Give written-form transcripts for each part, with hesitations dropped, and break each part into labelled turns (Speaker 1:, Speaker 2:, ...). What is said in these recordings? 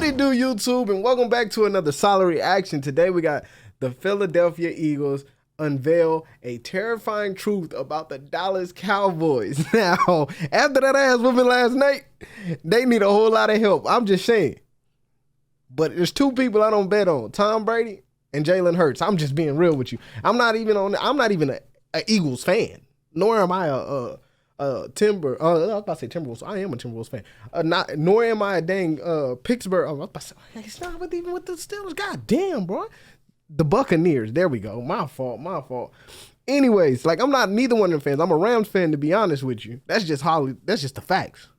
Speaker 1: it do, YouTube, and welcome back to another solid reaction. Today we got the Philadelphia Eagles unveil a terrifying truth about the Dallas Cowboys. Now, after that ass whooping last night, they need a whole lot of help. I'm just saying. But there's two people I don't bet on: Tom Brady and Jalen Hurts. I'm just being real with you. I'm not even a Eagles fan, nor am I a Timber. I was about to say Timberwolves. I am a Timberwolves fan. Nor am I a dang Pittsburgh. I was about to say, it's not even with the Steelers. God damn, bro. The Buccaneers. There we go. My fault. Anyways, like, I'm not neither one of them fans. I'm a Rams fan, to be honest with you. That's just the facts.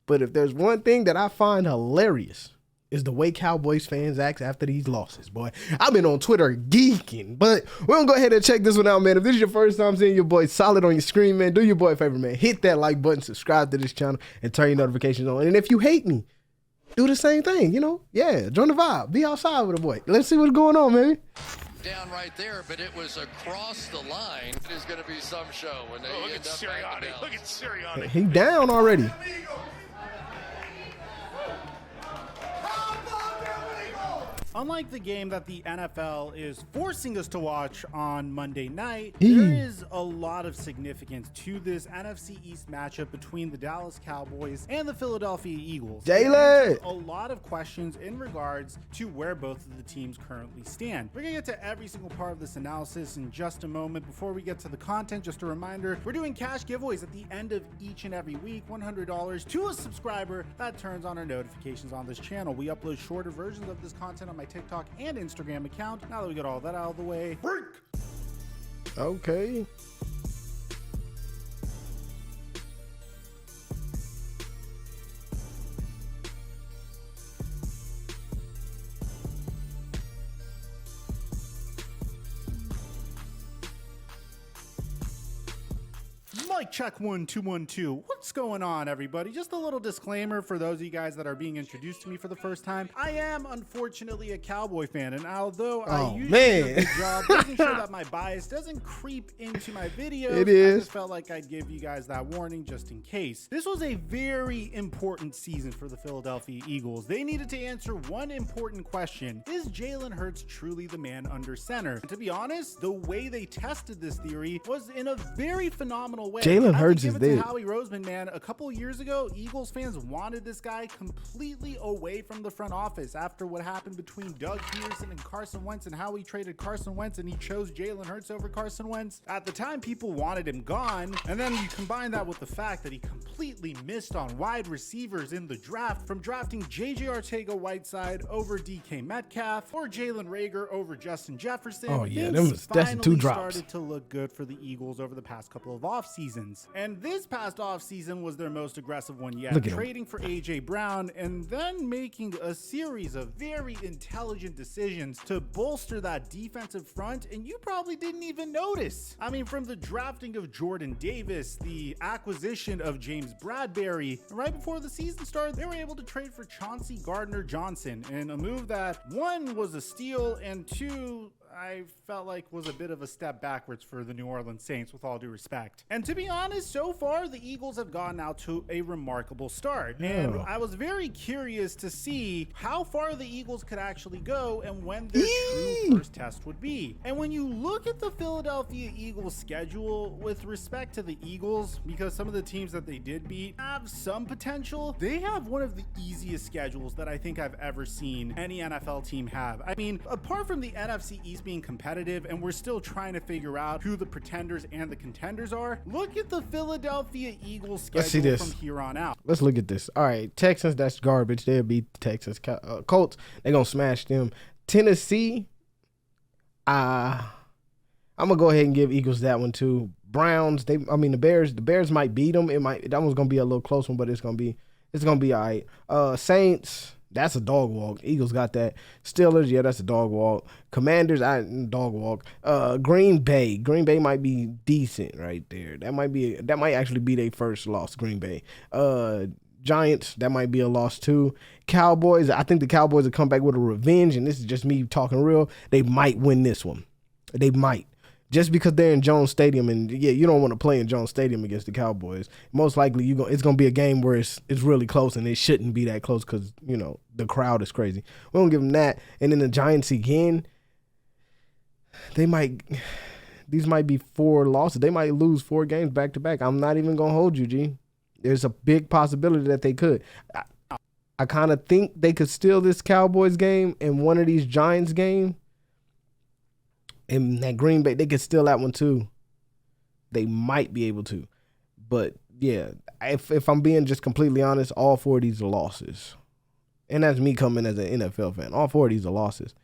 Speaker 1: But if there's one thing that I find hilarious, is the way Cowboys fans act after these losses, boy. I've been on Twitter geeking, but we're going to go ahead and check this one out, man. If this is your first time seeing your boy solid on your screen, man, do your boy a favor, man. Hit that like button, subscribe to this channel, and turn your notifications on. And if you hate me, do the same thing, you know? Yeah, join the vibe. Be outside with the boy. Let's see what's going on, man.
Speaker 2: Down right there, but it was across the line. It is going to be some show when they
Speaker 3: look at Sirianni. Look at Sirianni.
Speaker 1: He down already.
Speaker 3: Unlike the game that the NFL is forcing us to watch on Monday night, there is a lot of significance to this NFC East matchup between the Dallas Cowboys and the Philadelphia Eagles.
Speaker 1: Jalen!
Speaker 3: A lot of questions in regards to where both of the teams currently stand. We're going to get to every single part of this analysis in just a moment. Before we get to the content, just a reminder, we're doing cash giveaways at the end of each and every week, $100 to a subscriber that turns on our notifications on this channel. We upload shorter versions of this content on my TikTok and Instagram account. Now that we got all that out of the way, break.
Speaker 1: Okay.
Speaker 3: Mic check 1 2 1 2. What's going on, everybody? Just a little disclaimer for those of you guys that are being introduced to me for the first time. I am unfortunately a Cowboy fan, and although I usually do a good job making sure that my bias doesn't creep into my videos, I just felt like I'd give you guys that warning just in case. This was a very important season for the Philadelphia Eagles. They needed to answer one important question: is Jalen Hurts truly the man under center? And to be honest, the way they tested this theory was in a very phenomenal way.
Speaker 1: Jalen Hurts is there.
Speaker 3: Howie Roseman, man, a couple of years ago, Eagles fans wanted this guy completely away from the front office after what happened between Doug Peterson and Carson Wentz, and how he traded Carson Wentz and he chose Jalen Hurts over Carson Wentz. At the time, people wanted him gone, and then you combine that with the fact that he completely missed on wide receivers in the draft, from drafting J.J. Arcega-Whiteside over DK Metcalf or Jalen Reagor over Justin Jefferson.
Speaker 1: Oh yeah, that's two drops.
Speaker 3: Started to look good for the Eagles over the past couple of off seasons. And this past offseason was their most aggressive one yet, trading for A.J. Brown and then making a series of very intelligent decisions to bolster that defensive front, and you probably didn't even notice. I mean, from the drafting of Jordan Davis, the acquisition of James Bradbury, and right before the season started, they were able to trade for Chauncey Gardner-Johnson, in a move that, one, was a steal, and two, I felt like was a bit of a step backwards for the New Orleans Saints, with all due respect. And to be honest, so far, the Eagles have gotten out to a remarkable start. And I was very curious to see how far the Eagles could actually go and when their true first test would be. And when you look at the Philadelphia Eagles schedule with respect to the Eagles, because some of the teams that they did beat have some potential, they have one of the easiest schedules that I think I've ever seen any NFL team have. I mean, apart from the NFC East being competitive and we're still trying to figure out who the pretenders and the contenders are, look at the Philadelphia Eagles schedule from here on out. Let's
Speaker 1: look at this. All right, Texans, that's garbage. They'll beat the Texans. Colts, they're gonna smash them. Tennessee, I'm gonna go ahead and give Eagles that one too. Browns, the Bears might beat them. That one's gonna be a little close one, but it's gonna be all right. Saints, that's a dog walk. Eagles got that. Steelers, yeah, that's a dog walk. Commanders, dog walk. Green Bay might be decent right there. That might actually be their first loss. Green Bay. Giants, that might be a loss too. Cowboys, I think the Cowboys will come back with a revenge, and this is just me talking real. They might win this one. They might. Just because they're in Jones Stadium, and yeah, you don't want to play in Jones Stadium against the Cowboys. Most likely, it's gonna be a game where it's really close, and it shouldn't be that close because the crowd is crazy. We don't give them that. And then the Giants again, these might be 4 losses. They might lose 4 games back to back. I'm not even gonna hold you, G. There's a big possibility that they could. I kind of think they could steal this Cowboys game and one of these Giants games. And that Green Bay, they could steal that one too. They might be able to. But, yeah, if I'm being just completely honest, all 4 of these are losses. And that's me coming as an NFL fan. All 4 of these are losses.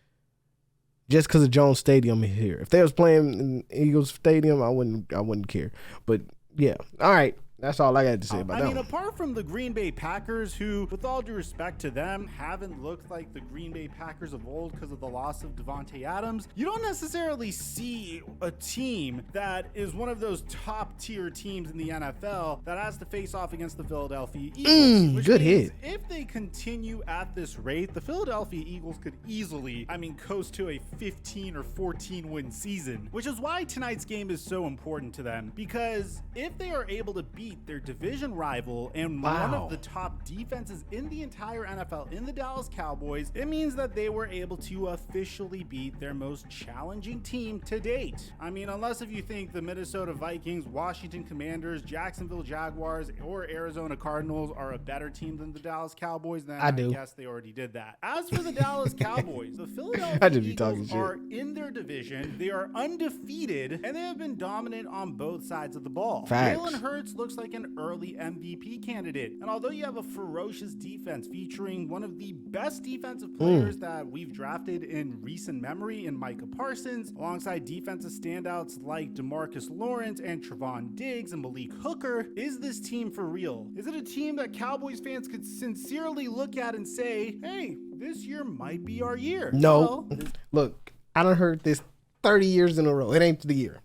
Speaker 1: Just because of Jones Stadium here. If they was playing in Eagles Stadium, I wouldn't care. But, yeah. All right. That's all I got to say about that.
Speaker 3: Apart from the Green Bay Packers, who, with all due respect to them, haven't looked like the Green Bay Packers of old because of the loss of Devontae Adams, you don't necessarily see a team that is one of those top-tier teams in the NFL that has to face off against the Philadelphia Eagles.
Speaker 1: Good hit.
Speaker 3: If they continue at this rate, the Philadelphia Eagles could easily, coast to a 15 or 14-win season, which is why tonight's game is so important to them, because if they are able to beat their division rival and one of the top defenses in the entire NFL in the Dallas Cowboys, it means that they were able to officially beat their most challenging team to date. Unless if you think the Minnesota Vikings, Washington Commanders, Jacksonville Jaguars, or Arizona Cardinals are a better team than the Dallas Cowboys, then I guess they already did that. As for the Dallas Cowboys, the Philadelphia Eagles are in their division. They are undefeated, and they have been dominant on both sides of the ball. Jalen Hurts looks like an early MVP candidate. And although you have a ferocious defense featuring one of the best defensive players that we've drafted in recent memory in Micah Parsons, alongside defensive standouts like DeMarcus Lawrence and Trevon Diggs and Malik Hooker, is this team for real? Is it a team that Cowboys fans could sincerely look at and say, hey, this year might be our year?
Speaker 1: No. Look, I done heard this 30 years in a row. It ain't the year.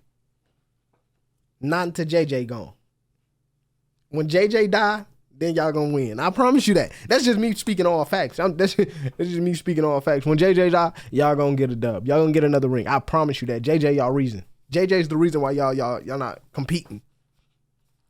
Speaker 1: Not until JJ gone. When JJ die, then y'all gonna win. I promise you that. That's just me speaking all facts. That's just me speaking all facts. When JJ die, y'all gonna get a dub. Y'all gonna get another ring. I promise you that. JJ y'all reason. JJ's the reason why y'all not competing.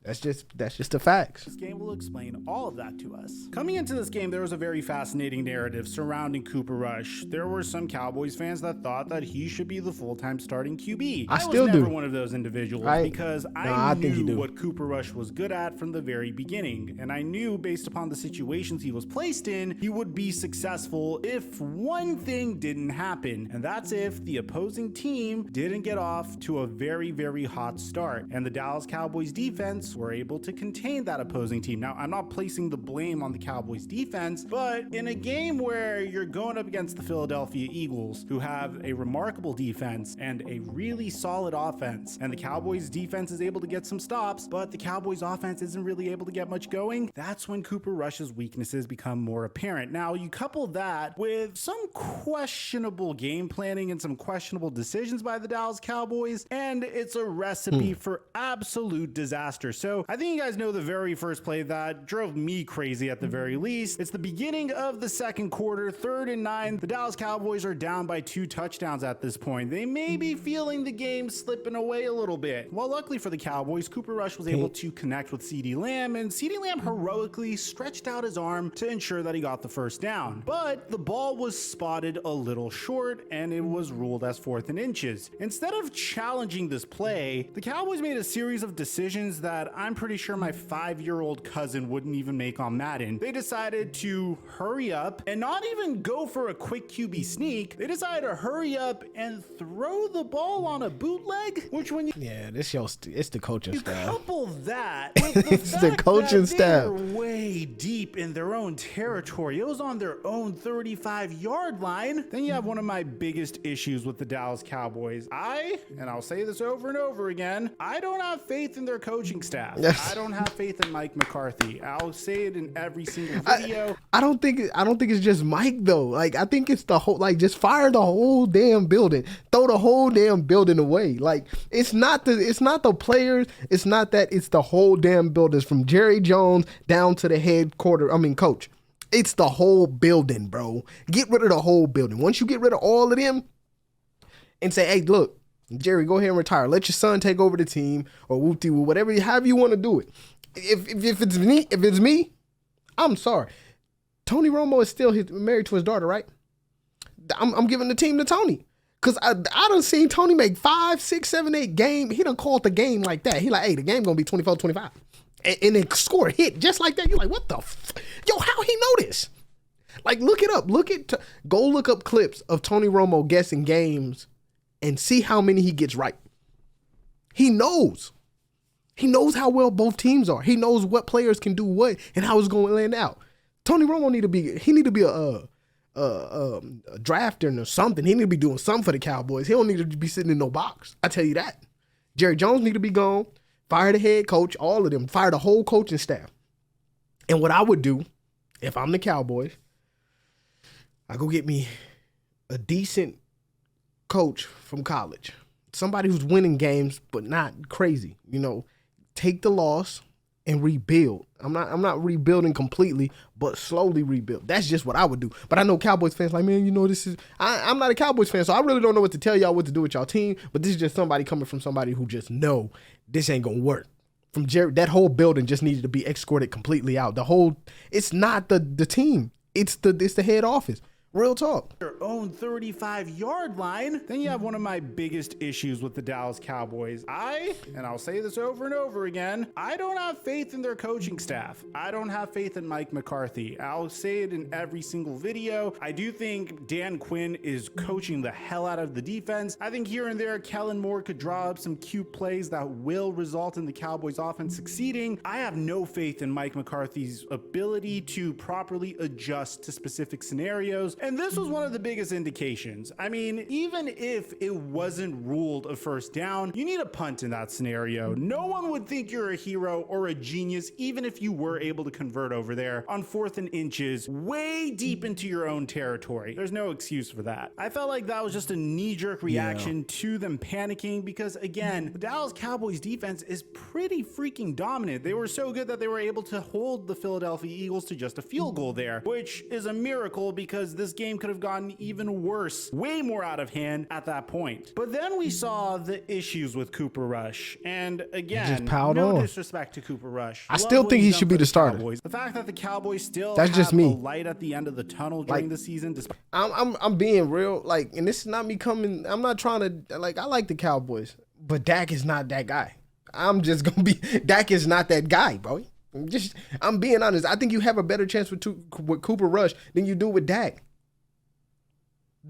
Speaker 1: That's just the facts.
Speaker 3: This game will explain all of that to us. Coming into this game, there was a very fascinating narrative surrounding Cooper Rush. There were some Cowboys fans that thought that he should be the full-time starting QB. I was never one of those individuals because I knew what Cooper Rush was good at from the very beginning. And I knew based upon the situations he was placed in, he would be successful if one thing didn't happen. And that's if the opposing team didn't get off to a very, very hot start. And the Dallas Cowboys defense were able to contain that opposing team. Now, I'm not placing the blame on the Cowboys defense, but in a game where you're going up against the Philadelphia Eagles, who have a remarkable defense and a really solid offense, and the Cowboys defense is able to get some stops, but the Cowboys offense isn't really able to get much going, that's when Cooper Rush's weaknesses become more apparent. Now, you couple that with some questionable game planning and some questionable decisions by the Dallas Cowboys, and it's a recipe for absolute disaster. So I think you guys know the very first play that drove me crazy at the very least. It's the beginning of the second quarter, 3rd and 9. The Dallas Cowboys are down by 2 touchdowns at this point. They may be feeling the game slipping away a little bit. Well, luckily for the Cowboys, Cooper Rush was able to connect with CeeDee Lamb, and CeeDee Lamb heroically stretched out his arm to ensure that he got the first down. But the ball was spotted a little short, and it was ruled as 4th and inches. Instead of challenging this play, the Cowboys made a series of decisions that I'm pretty sure my 5-year-old cousin wouldn't even make on Madden. They decided to hurry up and not even go for a quick QB sneak. They decided to hurry up and throw the ball on a bootleg, which when you
Speaker 1: it's the coaching staff.
Speaker 3: Couple that with the
Speaker 1: it's the coaching staff.
Speaker 3: They're way deep in their own territory. It was on their own 35-yard line. Then you have one of my biggest issues with the Dallas Cowboys. And I'll say this over and over again, I don't have faith in their coaching staff. I don't have faith in Mike McCarthy. I'll say it in every single video.
Speaker 1: I don't think it's just Mike though. Like I think it's the whole, just fire the whole damn building. Throw the whole damn building away. Like it's not the players, it's not that, it's the whole damn building from Jerry Jones down to the coach. It's the whole building, bro. Get rid of the whole building. Once you get rid of all of them and say, hey, look, Jerry, go ahead and retire. Let your son take over the team or whoop-de whoop, whatever, however you want to do it. If it's me, I'm sorry. Tony Romo is still married to his daughter, right? I'm giving the team to Tony. Because I done seen Tony make 5, 6, 7, 8 game. He done called the game like that. He like, hey, the game going to be 24-25. And then score a hit just like that. You're like, what the Yo, how he know this? Like, look it up. Go look up clips of Tony Romo guessing games and see how many he gets right. He knows. He knows how well both teams are. He knows what players can do what and how it's going to land out. Tony Romo need to be a drafter or something. He need to be doing something for the Cowboys. He don't need to be sitting in no box. I tell you that. Jerry Jones need to be gone. Fire the head coach, all of them. Fire the whole coaching staff. And what I would do, if I'm the Cowboys, I go get me a decent coach from college. Somebody who's winning games, but not crazy. You know, take the loss and rebuild. I'm not rebuilding completely, but slowly rebuild. That's just what I would do. But I know Cowboys fans like, man, you know, I'm not a Cowboys fan, so I really don't know what to tell y'all what to do with y'all team. But this is just somebody coming from somebody who just know this ain't gonna work. From Jerry, that whole building just needed to be escorted completely out. It's not the team. It's the head office. Real talk.
Speaker 3: Your own 35-yard line. Then you have one of my biggest issues with the Dallas Cowboys. And I'll say this over and over again, I don't have faith in their coaching staff. I don't have faith in Mike McCarthy. I'll say it in every single video. I do think Dan Quinn is coaching the hell out of the defense. I think here and there, Kellen Moore could draw up some cute plays that will result in the Cowboys offense succeeding. I have no faith in Mike McCarthy's ability to properly adjust to specific scenarios. And this was one of the biggest indications. I mean, even if it wasn't ruled a first down, you need a punt in that scenario. No one would think you're a hero or a genius, even if you were able to convert over there on 4th and inches, way deep into your own territory. There's no excuse for that. I felt like that was just a knee-jerk reaction to them panicking because, again, the Dallas Cowboys defense is pretty freaking dominant. They were so good that they were able to hold the Philadelphia Eagles to just a field goal there, which is a miracle because this game could have gotten even worse, way more out of hand at that point. But then we saw the issues with Cooper Rush. And again, no disrespect to Cooper Rush.
Speaker 1: I still think he should be the starter.
Speaker 3: The fact that the Cowboys still have a light at the end of the tunnel during the season.
Speaker 1: I'm being real, like, and this is not me coming, I'm not trying to, like, I like the Cowboys, but Dak is not that guy. Dak is not that guy, bro. I'm being honest. I think you have a better chance with Cooper Rush than you do with Dak.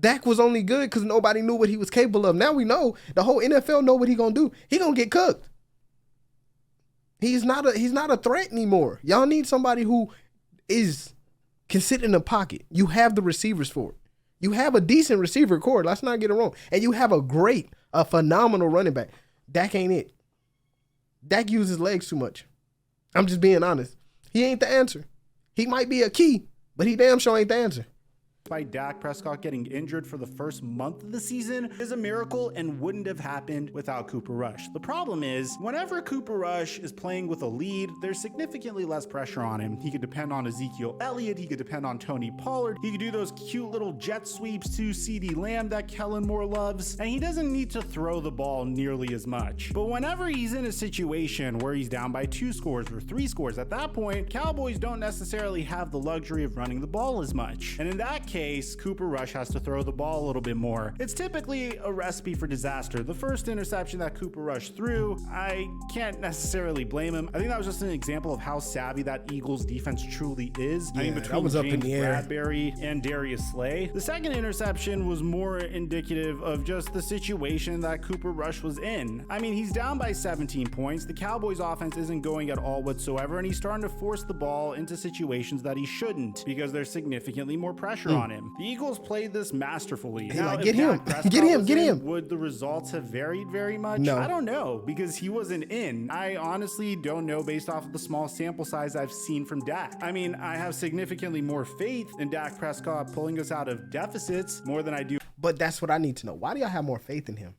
Speaker 1: Dak was only good because nobody knew what he was capable of. Now we know. The whole NFL know what he gonna do. He gonna get cooked. He's not a threat anymore. Y'all need somebody who can sit in the pocket. You have the receivers for it. You have a decent receiver core. Let's not get it wrong. And you have a phenomenal running back. Dak ain't it. Dak uses legs too much. I'm just being honest. He ain't the answer. He might be a key, but he damn sure ain't the answer.
Speaker 3: By Dak Prescott getting injured for the first month of the season is a miracle and wouldn't have happened without Cooper Rush. The problem is, whenever Cooper Rush is playing with a lead, there's significantly less pressure on him. He could depend on Ezekiel Elliott, he could depend on Tony Pollard, he could do those cute little jet sweeps to CeeDee Lamb that Kellen Moore loves, and he doesn't need to throw the ball nearly as much. But whenever he's in a situation where he's down by 2 scores or 3 scores, at that point, Cowboys don't necessarily have the luxury of running the ball as much. And in that case, Cooper Rush has to throw the ball a little bit more. It's typically a recipe for disaster. The first interception that Cooper Rush threw, I can't necessarily blame him. I think that was just an example of how savvy that Eagles defense truly is.
Speaker 1: Yeah,
Speaker 3: I mean, between James Bradbury and Darius Slay. The second interception was more indicative of just the situation that Cooper Rush was in. I mean, he's down by 17 points. The Cowboys offense isn't going at all whatsoever, and he's starting to force the ball into situations that he shouldn't because there's significantly more pressure on him. The Eagles played this masterfully. Now,
Speaker 1: get him.
Speaker 3: Would the results have varied very much?
Speaker 1: No.
Speaker 3: I don't know because he wasn't in. I honestly don't know based off of the small sample size I've seen from Dak. I mean, I have significantly more faith in Dak Prescott pulling us out of deficits more than I do.
Speaker 1: But that's what I need to know. Why do y'all have more faith in him?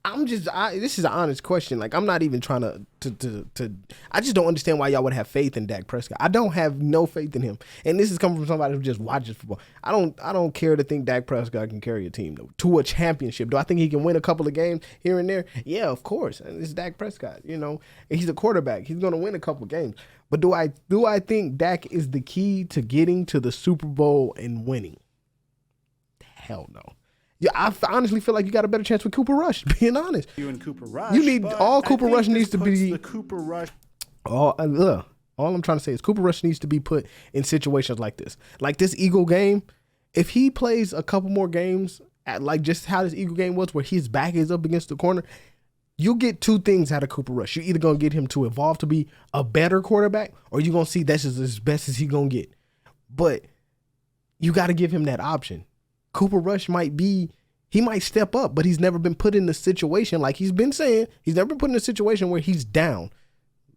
Speaker 1: This is an honest question. Like, I'm not even trying to I just don't understand why y'all would have faith in Dak Prescott. I don't have no faith in him. And this is coming from somebody who just watches football. I don't care to think Dak Prescott can carry a team to a championship. Do I think he can win a couple of games here and there? Yeah, of course. And it's Dak Prescott, you know. He's a quarterback. He's going to win a couple of games. But do I think Dak is the key to getting to the Super Bowl and winning? Hell no. Yeah, I honestly feel like you got a better chance with Cooper Rush, being honest.
Speaker 3: You and Cooper Rush.
Speaker 1: You need all Cooper Rush needs to be
Speaker 3: the Cooper Rush.
Speaker 1: All I'm trying to say is Cooper Rush needs to be put in situations like this. Like this Eagle game, if he plays a couple more games at like just how this Eagle game was where his back is up against the corner, you'll get two things out of Cooper Rush. You're either going to get him to evolve to be a better quarterback, or you're going to see that's as best as he's going to get. But you got to give him that option. Cooper Rush might step up, but he's never been put in the situation, like he's been saying, he's never been put in a situation where he's down.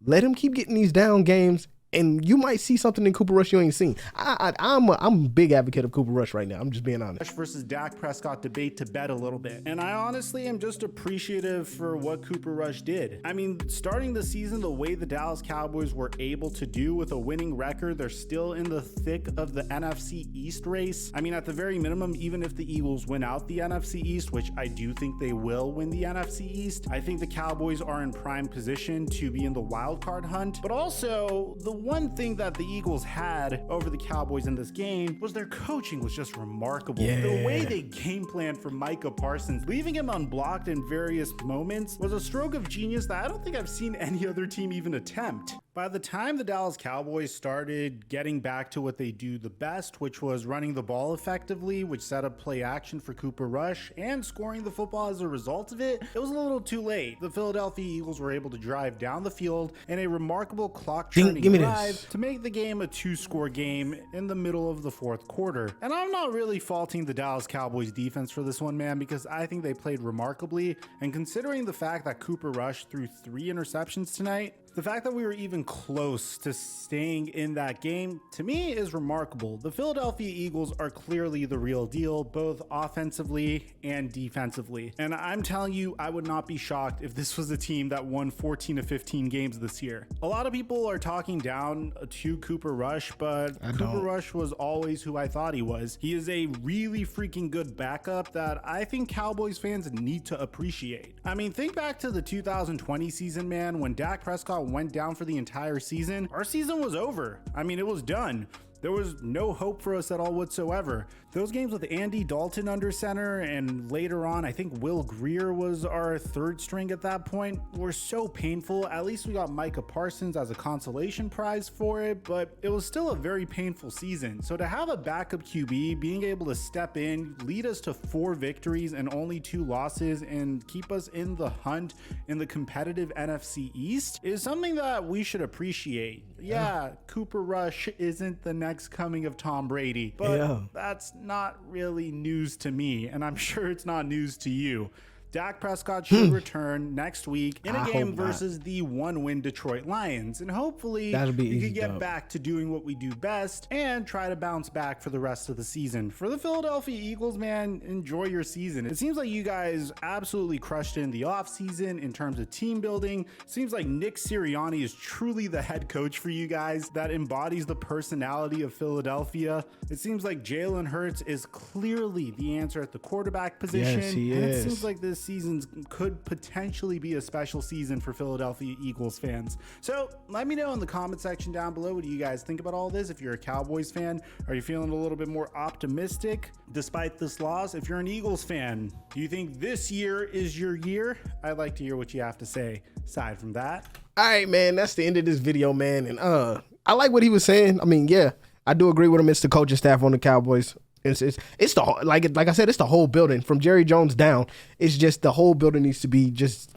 Speaker 1: Let him keep getting these down games, and you might see something in Cooper Rush you ain't seen. I'm a big advocate of Cooper Rush right now. I'm just being honest.
Speaker 3: Versus Dak Prescott debate to bed a little bit. And I honestly am just appreciative for what Cooper Rush did. I mean, starting the season the way the Dallas Cowboys were able to do with a winning record, they're still in the thick of the NFC East race. I mean, at the very minimum, even if the Eagles win out the NFC East, which I do think they will win the NFC East, I think the Cowboys are in prime position to be in the wild card hunt. But also, the one thing that the Eagles had over the Cowboys in this game was their coaching was just remarkable.
Speaker 1: Yeah.
Speaker 3: The way they game planned for Micah Parsons, leaving him unblocked in various moments, was a stroke of genius that I don't think I've seen any other team even attempt. By the time the Dallas Cowboys started getting back to what they do the best, which was running the ball effectively, which set up play action for Cooper Rush, and scoring the football as a result of it, it was a little too late. The Philadelphia Eagles were able to drive down the field in a remarkable clock-churning drive to make the game a two-score game in the middle of the fourth quarter. And I'm not really faulting the Dallas Cowboys defense for this one, man, because I think they played remarkably. And considering the fact that Cooper Rush threw 3 interceptions tonight, the fact that we were even close to staying in that game, to me, is remarkable. The Philadelphia Eagles are clearly the real deal, both offensively and defensively. And I'm telling you, I would not be shocked if this was a team that won 14 to 15 games this year. A lot of people are talking down to Cooper Rush, but Cooper Rush was always who I thought he was. He is a really freaking good backup that I think Cowboys fans need to appreciate. I mean, think back to the 2020 season, man, when Dak Prescott went down for the entire season. Our season was over. I mean, it was done. There was no hope for us at all whatsoever. Those games with Andy Dalton under center, and later on, I think Will Greer was our third string at that point, were so painful. At least we got Micah Parsons as a consolation prize for it, but it was still a very painful season. So to have a backup QB being able to step in, lead us to 4 victories and only 2 losses, and keep us in the hunt in the competitive NFC East is something that we should appreciate. Yeah, Cooper Rush isn't the next coming of Tom Brady, but that's not really news to me, and I'm sure it's not news to you. Dak Prescott should return next week in a game versus the 1-win Detroit Lions, and hopefully we can get back to doing what we do best and try to bounce back for the rest of the season. For the Philadelphia Eagles, man, enjoy your season. It seems like you guys absolutely crushed it in the offseason in terms of team building. It seems like Nick Sirianni is truly the head coach for you guys that embodies the personality of Philadelphia. It seems like Jalen Hurts is clearly the answer at the quarterback position.
Speaker 1: Yes, he
Speaker 3: and
Speaker 1: is.
Speaker 3: It seems like this season could potentially be a special season for Philadelphia Eagles fans. So let me know in the comment section down below, what do you guys think about all this? If you're a Cowboys fan, are you feeling a little bit more optimistic despite this loss? If you're an Eagles fan, do you think this year is your year? I'd like to hear what you have to say. Aside from that,
Speaker 1: all right, man, that's the end of this video, man. And I like what he was saying. I mean, yeah, I do agree with him. It's the coaching staff on the Cowboys. It's the like I said, it's the whole building from Jerry Jones down. It's just the whole building needs to be just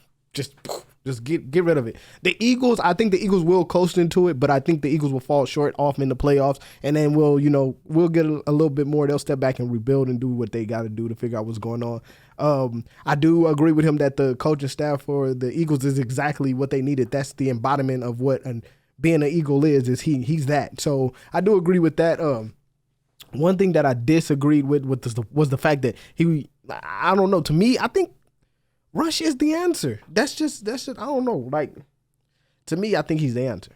Speaker 1: get rid of it. The Eagles, I think the Eagles will coast into it, but I think the Eagles will fall short off in the playoffs, and then we'll get a little bit more. They'll step back and rebuild and do what they got to do to figure out what's going on. I do agree with him that the coaching staff for the Eagles is exactly what they needed. That's the embodiment of what being an Eagle is he's that. So I do agree with that. One thing that I disagreed with was the fact that I don't know. To me, I think Rush is the answer. That's just I don't know. Like, to me, I think he's the answer.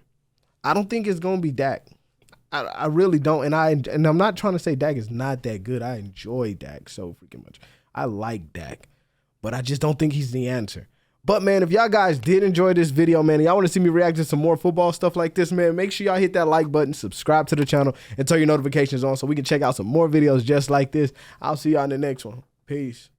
Speaker 1: I don't think it's gonna be Dak. I really don't. And I'm not trying to say Dak is not that good. I enjoy Dak so freaking much. I like Dak, but I just don't think he's the answer. But, man, if y'all guys did enjoy this video, man, and y'all want to see me react to some more football stuff like this, man, make sure y'all hit that like button, subscribe to the channel, and turn your notifications on so we can check out some more videos just like this. I'll see y'all in the next one. Peace.